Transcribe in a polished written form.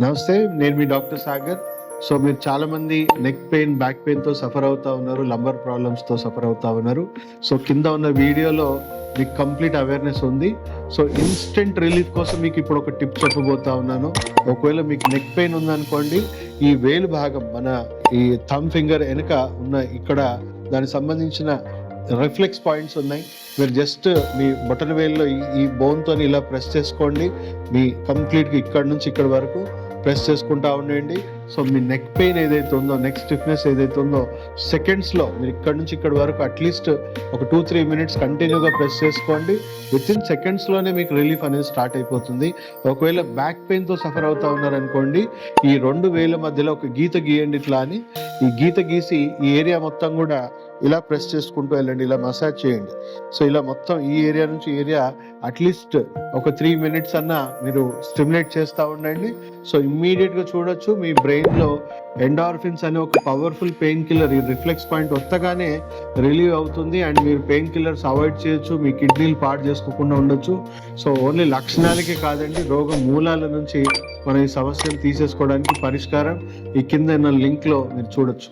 నమస్తే, నేను మీ doctor Sagar. So మీరు చాలామంది నెక్ పెయిన్, బ్యాక్ పెయిన్‌తో సఫర్ అవుతా ఉన్నారు. లంబర్ ప్రాబ్లమ్స్‌తో సఫర్ అవుతా ఉన్నారు. సో కింద ఉన్న వీడియోలో మీకు కంప్లీట్ అవేర్‌నెస్ ఉంది. సో ఇన్‌స్టంట్ రిలీఫ్ కోసం మీకు ఇప్పుడు ఒక టిప్ చెప్పబోతా ఉన్నాను. ఒకవేళ మీకు నెక్ పెయిన్ ఉందనుకోండి, ఈ వేలు భాగం మన ఈ థంబ్ ఫింగర్ వెనుక ఉన్న ఇక్కడ దానికి సంబంధించిన రిఫ్లెక్స్ పాయింట్స్ ఉన్నాయి. మీరు జస్ట్ మీ బొటన వేలులో ఈ బోన్‌తోని ఇలా ప్రెస్ చేసుకోండి. మీ కంప్లీట్‌గా ఇక్కడ నుంచి ఇక్కడ వరకు ప్రెస్ చేసుకుంటా ఉండండి. సో మీ నెక్ పెయిన్ ఏదైతే ఉందో, నెక్ స్టిఫ్నెస్ ఏదైతే ఉందో, సెకండ్స్లో మీరు ఇక్కడ నుంచి ఇక్కడ వరకు అట్లీస్ట్ ఒక 2-3 మినిట్స్ కంటిన్యూగా ప్రెస్ చేసుకోండి. వితిన్ సెకండ్స్లోనే మీకు రిలీఫ్ అనేది స్టార్ట్ అయిపోతుంది. ఒకవేళ బ్యాక్ పెయిన్తో సఫర్ అవుతా ఉన్నారనుకోండి, ఈ 2 వేల మధ్యలో ఒక గీత గీయండి. ఇట్లా అని ఈ గీత గీసి ఈ ఏరియా మొత్తం కూడా ఇలా ప్రెస్ చేసుకుంటూ వెళ్ళండి, ఇలా మసాజ్ చేయండి. సో ఇలా మొత్తం ఈ ఏరియా నుంచి ఏరియా అట్లీస్ట్ ఒక 3 మినిట్స్ అన్నా మీరు స్టిమ్యులేట్ చేస్తూ ఉండండి. సో ఇమ్మీడియట్గా చూడొచ్చు మీ బ్రెయిన్లో ఎండార్ఫిన్స్ అనే ఒక పవర్ఫుల్ పెయిన్ కిల్లర్ ఈ రిఫ్లెక్స్ పాయింట్ వస్తగానే రిలీవ్ అవుతుంది. అండ్ మీరు పెయిన్ కిల్లర్స్ అవాయిడ్ చేయొచ్చు, మీ కిడ్నీలు పాడు చేసుకోకుండా ఉండొచ్చు. సో ఓన్లీ లక్షణాలకే కాదండి, రోగం మూలాల నుంచి మనం ఈ సమస్యను తీసేసుకోవడానికి పరిష్కారం ఈ కింద ఉన్న లింక్లో మీరు చూడొచ్చు.